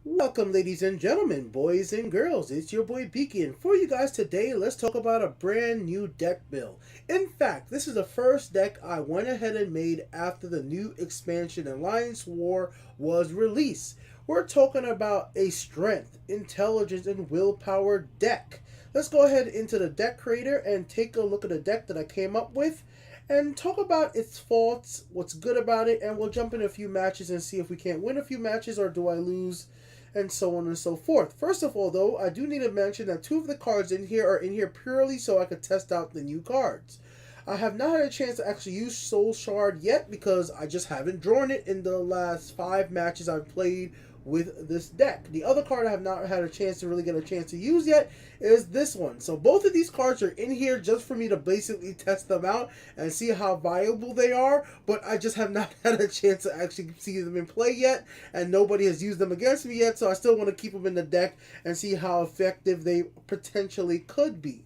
Welcome, ladies and gentlemen, boys and girls. It's your boy Beaky, and for you guys today, let's talk about a brand new deck build. In fact, this is the first deck I went ahead and made after the new expansion Alliance War was released. We're talking about a strength, intelligence, and willpower deck. Let's go ahead into the deck creator and take a look at the deck that I came up with and talk about its faults, what's good about it, and we'll jump in a few matches and see if we can't win a few matches or do I lose, and so on and so forth. First of all, though, I do need to mention that two of the cards in here are in here purely so I could test out the new cards. I have not had a chance to actually use Soul Shard yet because I just haven't drawn it in the last 5 matches I've played with this deck. The other card I have not had a chance to really get a chance to use yet is this one. So both of these cards are in here just for me to basically test them out and see how viable they are, but I just have not had a chance to actually see them in play yet, and nobody has used them against me yet, so I still want to keep them in the deck and see how effective they potentially could be.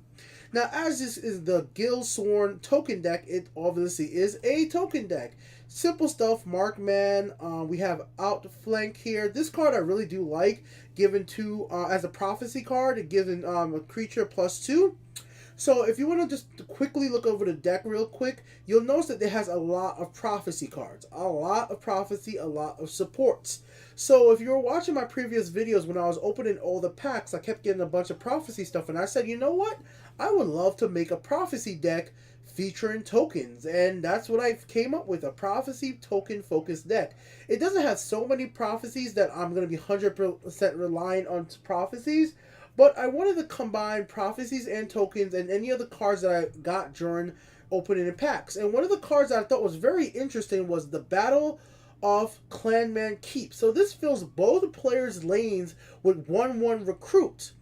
Now, as this is the Guild Sworn token deck, it obviously is a token deck. Simple stuff, Markman. We have Outflank here. This card I really do like, given to as a prophecy card. It gives a creature +2. So if you want to just quickly look over the deck real quick, you'll notice that it has a lot of prophecy cards. A lot of prophecy, a lot of supports. So if you were watching my previous videos when I was opening all the packs, I kept getting a bunch of prophecy stuff, and I said, you know what? I would love to make a prophecy deck featuring tokens, and that's what I came up with, a prophecy token focused deck. It doesn't have so many prophecies that I'm going to be 100% relying on prophecies, but I wanted to combine prophecies and tokens and any other cards that I got during opening in packs. And one of the cards that I thought was very interesting was the Battle of Clanman Keep. So this fills both players' lanes with 1/1 recruit.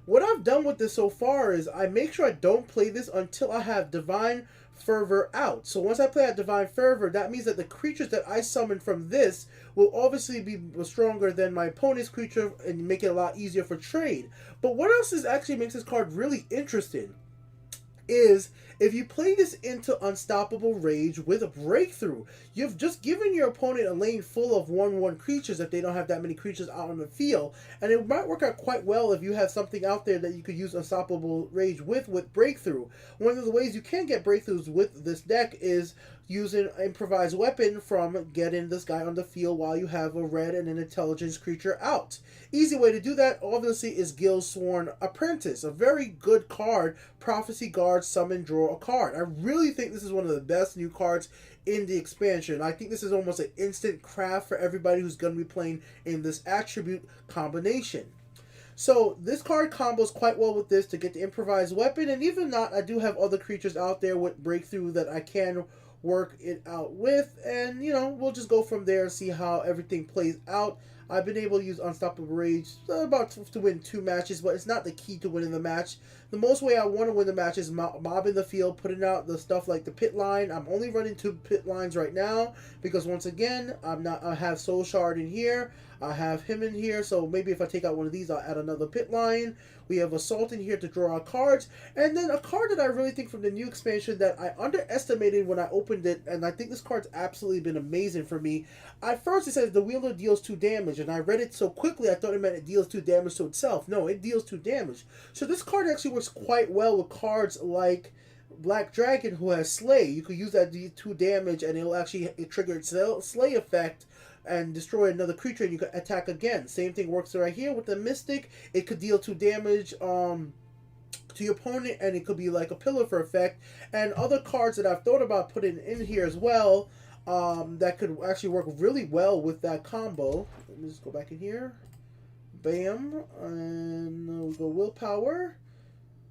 What I've done with this so far is I make sure I don't play this until I have Divine Fervor out. So once I play out Divine Fervor, that means that the creatures that I summon from this will obviously be stronger than my opponent's creature and make it a lot easier for trade. But what else is actually makes this card really interesting is if you play this into Unstoppable Rage with a Breakthrough, you've just given your opponent a lane full of 1/1 creatures if they don't have that many creatures out on the field. And it might work out quite well if you have something out there that you could use Unstoppable Rage with Breakthrough. One of the ways you can get breakthroughs with this deck is using improvised weapon from getting this guy on the field while you have a red and an intelligence creature out. Easy way to do that obviously is Guild Sworn Apprentice, a very good card. Prophecy Guard, summon, draw a card. I really think this is one of the best new cards in the expansion. I think this is almost an instant craft for everybody who's going to be playing in this attribute combination. So this card combos quite well with this to get the improvised weapon, and even not, I do have other creatures out there with breakthrough that I can work it out with, and we'll just go from there and see how everything plays out. I've been able to use Unstoppable Rage about to win 2 matches, but it's not the key to winning the match. The most way I want to win the match is mobbing the field, putting out the stuff like the pit line. I'm only running 2 pit lines right now because once again, I have Soul Shard in here. I have him in here, so maybe if I take out one of these, I'll add another pit line. We have Assault in here to draw our cards. And then a card that I really think from the new expansion that I underestimated when I opened it, and I think this card's absolutely been amazing for me. At first it says the wielder deals 2 damage, and I read it so quickly I thought it meant it deals 2 damage to itself. No, it deals 2 damage. So this card actually works quite well with cards like Black Dragon, who has Slay. You could use that 2 damage and it'll actually trigger its Slay effect and destroy another creature, and you can attack again. Same thing works right here with the Mystic. It could deal 2 damage to your opponent, and it could be like a pillar for effect. And other cards that I've thought about putting in here as well that could actually work really well with that combo. Let me just go back in here. Bam. And we'll go Willpower.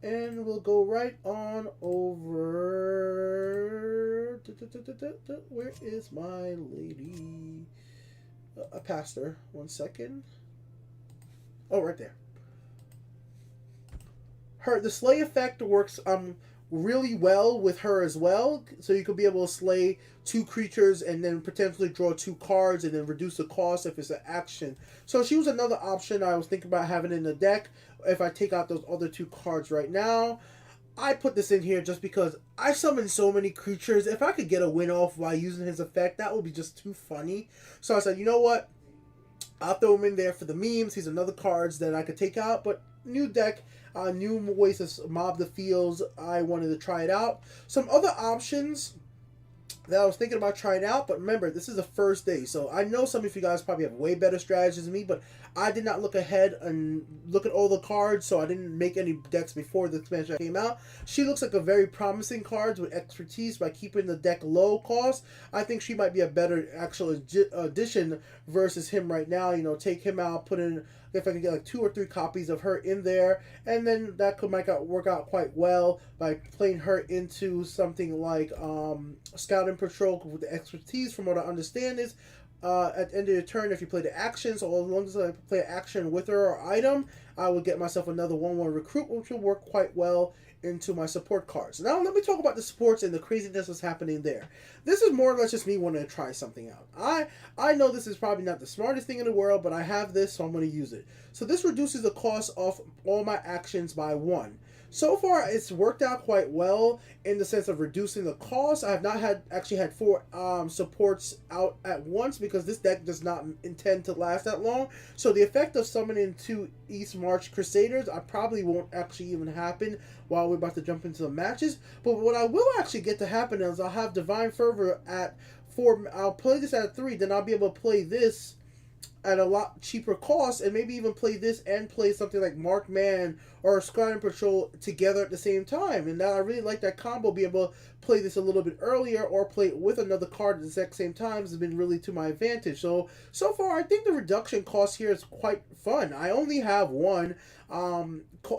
And we'll go right on over. Where is my lady? I passed her. 1 second. Oh, right there. The slay effect works really well with her as well. So you could be able to slay 2 creatures and then potentially draw 2 cards and then reduce the cost if it's an action. So she was another option I was thinking about having in the deck if I take out those other 2 cards right now. I put this in here just because I summon so many creatures. If I could get a win off while using his effect, that would be just too funny. So I said, you know what? I'll throw him in there for the memes. He's another cards that I could take out, but new deck, new ways to mob the fields. I wanted to try it out. Some other options that I was thinking about trying out, but remember, this is the first day, so I know some of you guys probably have way better strategies than me, but I did not look ahead and look at all the cards, so I didn't make any decks before the expansion came out. She looks like a very promising card with expertise by keeping the deck low cost. I think she might be a better actual addition versus him right now. You know, take him out, put in, if I could get like 2 or 3 copies of her in there, and then that could work out quite well by playing her into something like Scouting Patrol with the expertise. From what I understand is, at the end of your turn, if you play the action, so as long as I play an action with her or item, I will get myself another 1/1 recruit, which will work quite well into my support cards. Now let me talk about the supports and the craziness that's happening there. This is more or less just me wanting to try something out. I know this is probably not the smartest thing in the world, but I have this, so I'm going to use it. So this reduces the cost of all my actions by 1. So far, it's worked out quite well in the sense of reducing the cost. I have not actually had 4 supports out at once because this deck does not intend to last that long. So the effect of summoning 2 East March Crusaders, I probably won't actually even happen while we're about to jump into the matches. But what I will actually get to happen is I'll have Divine Fervor at 4. I'll play this at 3, then I'll be able to play this at a lot cheaper cost, and maybe even play this and play something like Mark Man or Scouting Patrol together at the same time. And now I really like that combo, be able to play this a little bit earlier or play it with another card at the exact same time has been really to my advantage. So far I think the reduction cost here is quite fun. I only have 1.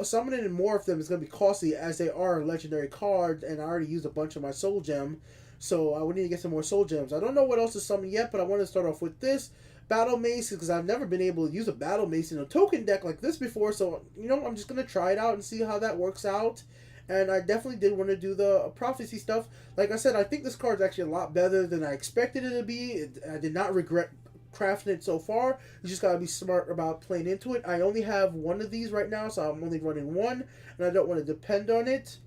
Summoning more of them is going to be costly as they are legendary cards, and I already used a bunch of my soul gem, so I would need to get some more soul gems. I don't know what else to summon yet, but I want to start off with this Battle Mace, because I've never been able to use a Battle Mace in a token deck like this before, so, you know, I'm just going to try it out and see how that works out. And I definitely did want to do the Prophecy stuff. Like I said, I think this card's actually a lot better than I expected it to be. I did not regret crafting it so far. You just got to be smart about playing into it. I only have 1 of these right now, so I'm only running 1, and I don't want to depend on it.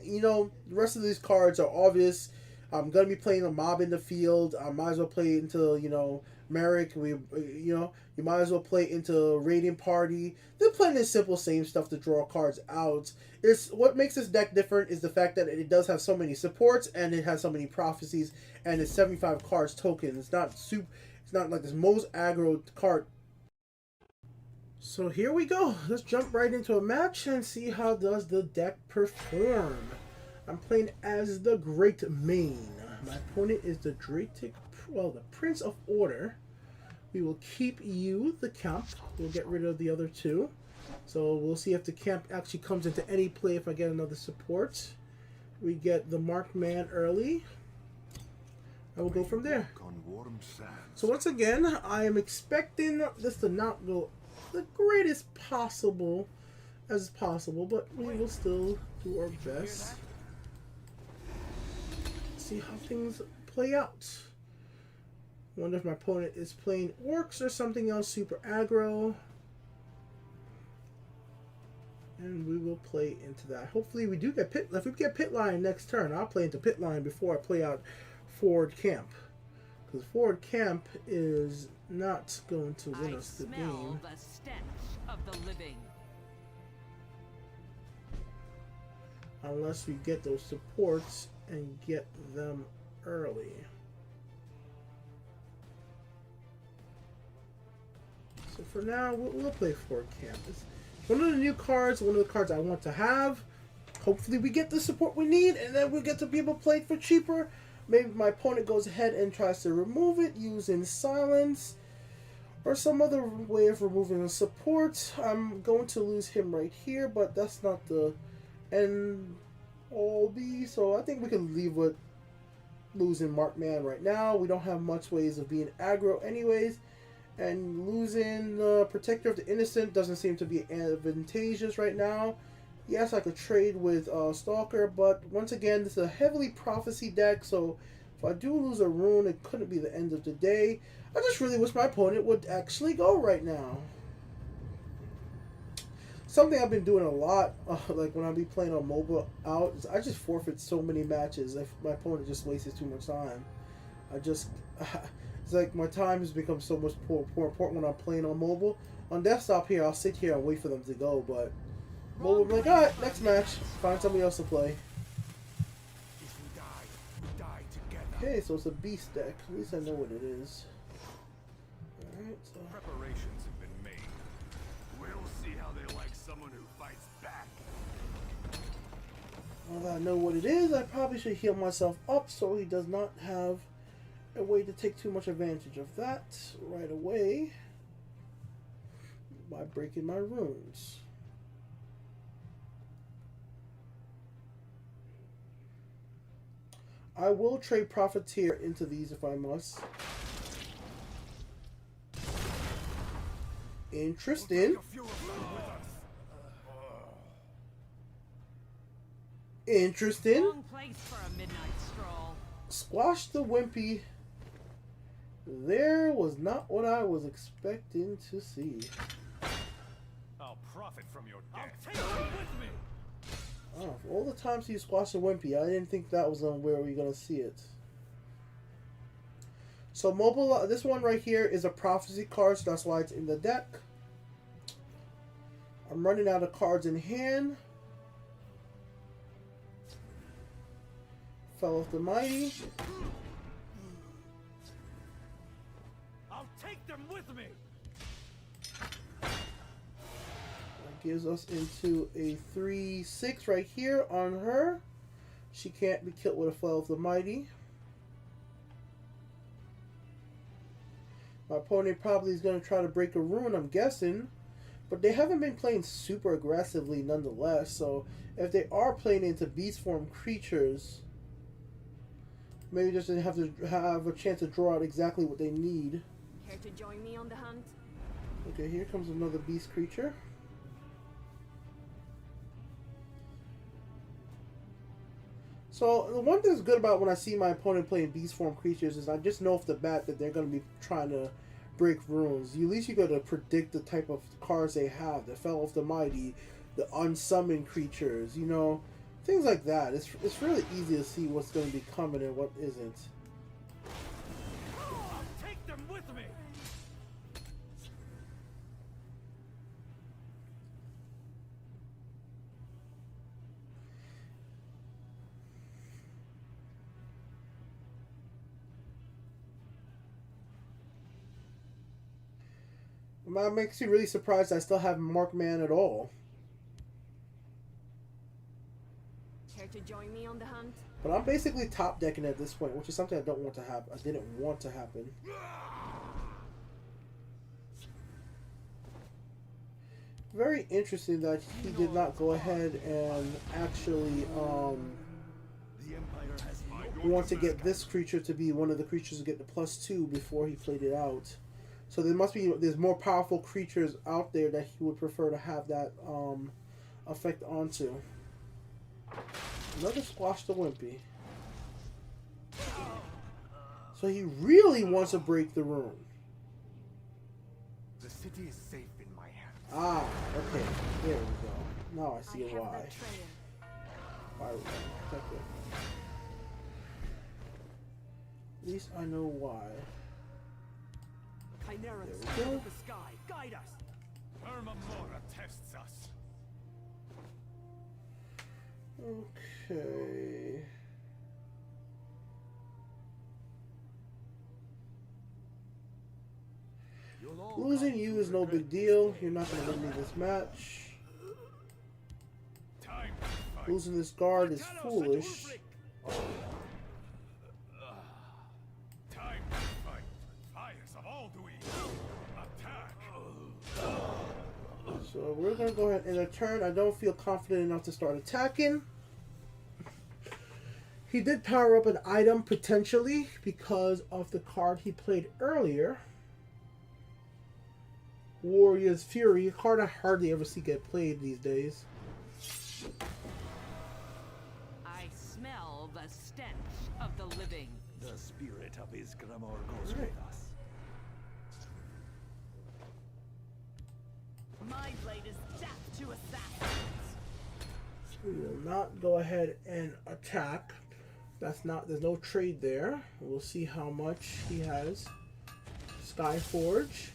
You know, the rest of these cards are obvious. I'm going to be playing a mob in the field. I might as well play into, you know, Merrick. You might as well play into Radiant Party. They're playing this simple same stuff to draw cards out. What makes this deck different is the fact that it does have so many supports, and it has so many prophecies, and it's 75 cards token. It's not like this most aggro card. So here we go. Let's jump right into a match and see how does the deck perform. I'm playing as the Great Mane. My opponent is the the Prince of Order. We will keep you, the Camp. We'll get rid of the other 2. So we'll see if the Camp actually comes into any play if I get another support. We get the Mark Man early. I will go from there. So once again, I am expecting this to not go the greatest possible as possible, but we will still do our best. See how things play out. Wonder if my opponent is playing orcs or something else super aggro. And we will play into that. Hopefully we do get pit. If we get pit line next turn, I'll play into pit line before I play out forward camp. Because forward camp is not going to win us the game. The stench of the living. Unless we get those supports and get them early. So for now, we'll play forward camp. It's one of the new cards, one of the cards I want to have. Hopefully we get the support we need, and then we'll get to be able to play it for cheaper. Maybe my opponent goes ahead and tries to remove it using silence or some other way of removing the support. I'm going to lose him right here, but that's not the end all be. So I think we can leave with losing Mark Man right now. We don't have much ways of being aggro anyways. And losing the Protector of the Innocent doesn't seem to be advantageous right now. Yes, I could trade with Stalker, but once again, this is a heavily prophecy deck, so if I do lose a rune, it couldn't be the end of the day. I just really wish my opponent would actually go right now. Something I've been doing a lot, like when I be playing on mobile out, is I just forfeit so many matches if my opponent just wastes too much time. It's It's like my time has become so much more important when I'm playing on mobile. On desktop here, I'll sit here and wait for them to go, but mobile, I'm like, alright, next match. Find somebody else to play. If we die, we die together. Okay, so it's a beast deck. At least I know what it is. Alright, so... Preparations have been made. We'll see how they like someone who fights back. Now that I know what it is, I probably should heal myself up so he does not have a way to take too much advantage of that right away by breaking my runes. I will trade Profiteer into these if I must. Interesting. Interesting. Wrong place for a midnight stroll. Squash the Wimpy. There was not what I was expecting to see. I'll profit from your death. I'll take you with me. Oh, for all the times he squashed the Wimpy, I didn't think that was where we were going to see it. So mobile, this one right here is a prophecy card, so that's why it's in the deck. I'm running out of cards in hand. Fell off the Mighty. I'll take them with me. That gives us into a 3/6 right here on her. She can't be killed with a Fell of the Mighty. My opponent probably is going to try to break a rune, I'm guessing. But they haven't been playing super aggressively nonetheless. So if they are playing into beast form creatures, maybe just to have a chance to draw out exactly what they need. Care to join me on the hunt? Okay, here comes another beast creature. So the one thing that's good about when I see my opponent playing beast form creatures is I just know off the bat that they're going to be trying to break runes. At least you got to predict the type of cards they have. The Fell of the Mighty, the unsummoned creatures, you know, things like that. It's really easy to see what's going to be coming and what isn't. I'll take them with me. That makes you really surprised I still have Markman at all. Care to join me on the hunt? But I'm basically top decking at this point, which is something I don't want to happen. I didn't want to happen. Very interesting that he did not go ahead and actually want to get this creature to be one of the creatures to get the +2 before he played it out. So there's more powerful creatures out there that he would prefer to have that effect onto. Another Squash the Wimpy. So he really wants to break the rune. The city is safe in my hands. Ah, okay. There we go. Now I see why. Why would I protect it? At least I know why. Chimera, There we go. the sky, guide us. Irma Mora tests us. Okay. Losing you is no big deal. You're not going to win me this match. Time to fight. Losing this guard is foolish. Time to fight. Fires of all do evil. Attack. So we're going to go ahead and a turn. I don't feel confident enough to start attacking. He did power up an item potentially because of the card he played earlier. Warrior's Fury, a card I hardly ever see get played these days. I smell the stench of the living. The spirit of Isgramor goes Right. with us. My blade is death to assassins. We will not go ahead and attack. There's no trade there. We'll see how much he has. Skyforge.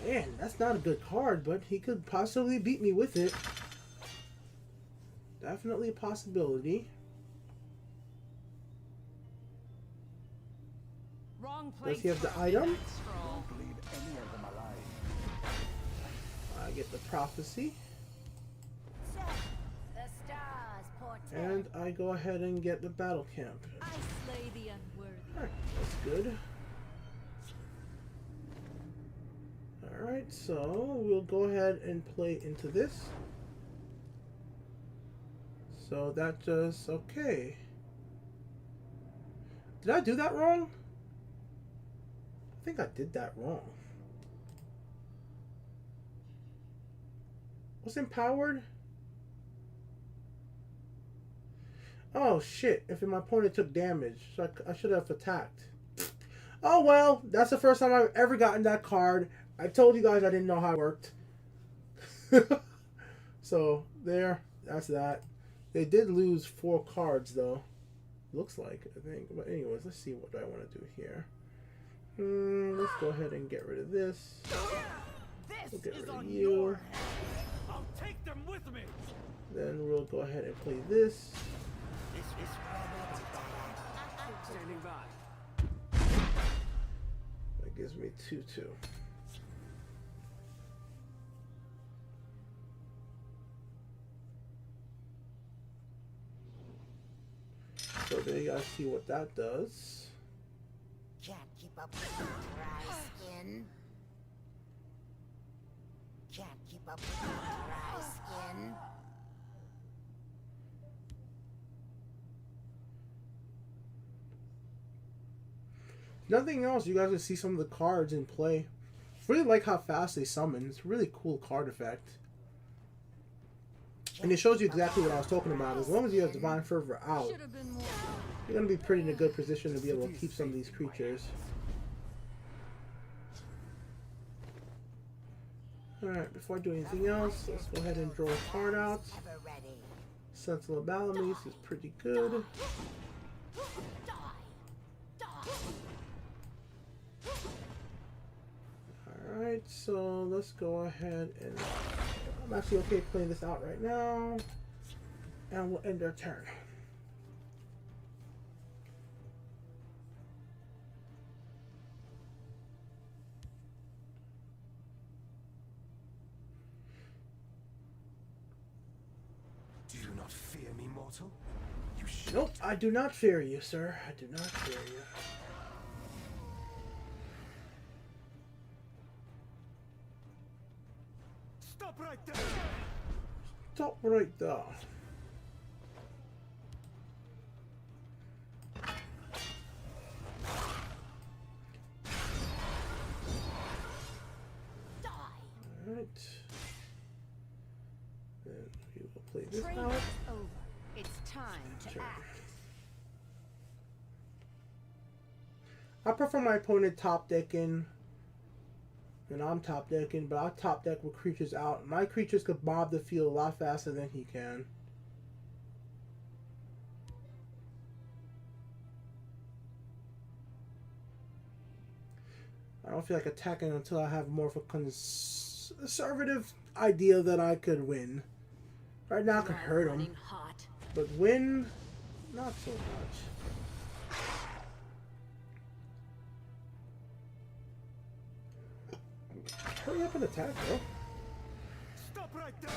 Man, that's not a good card, but he could possibly beat me with it. Definitely a possibility. Wrong Does place. he have the for a item? midnight stroll. Don't leave any of them alive. I get the prophecy. The stars portend. And I go ahead and get the battle camp. I slay the unworthy. Alright, that's good. Alright, so we'll go ahead and play into this. So that just okay. Did I do that wrong? I think I did that wrong. What's empowered? Oh shit, if my opponent took damage, so I should have attacked. Oh well, that's the first time I've ever gotten that card. I told you guys I didn't know how it worked. So, there, that's that. They did lose 4 cards though. Looks like, I think. But anyways, let's see what I want to do here. Let's go ahead and get rid of this. We'll get rid of you. I'll take them with me. Then we'll go ahead and play this. Standing by. That gives me 2/2. So there you guys see what that does. Can't keep up with your dry skin. Can't keep up with your dry skin. Nothing else, you guys can see some of the cards in play. Really like how fast they summon. It's a really cool card effect. And it shows you exactly what I was talking about. As long as you have Divine Fervor out, Should have been more. you're going to be pretty in a good position to be able to keep some of these creatures. Alright, before I do anything else, let's go ahead and draw a card out. Ever ready. Sentinel of Balamis is pretty good. Alright, so let's go ahead and... I'm actually okay playing this out right now. And we'll end our turn. Do you not fear me, mortal? You should. Nope, I do not fear you, sir. I do not fear you. Stop right there. Stop right there. Alright. Then we will play this Training out. is over. It's time to Sure. act. I prefer my opponent top decking than I'm top decking, but I top deck with creatures out. My creatures could mob the field a lot faster than he can. I don't feel like attacking until I have more of a conservative idea that I could win. Right now I could hurt him, Running hot. but win, not so much. Hurry up and attack, bro. Stop right there.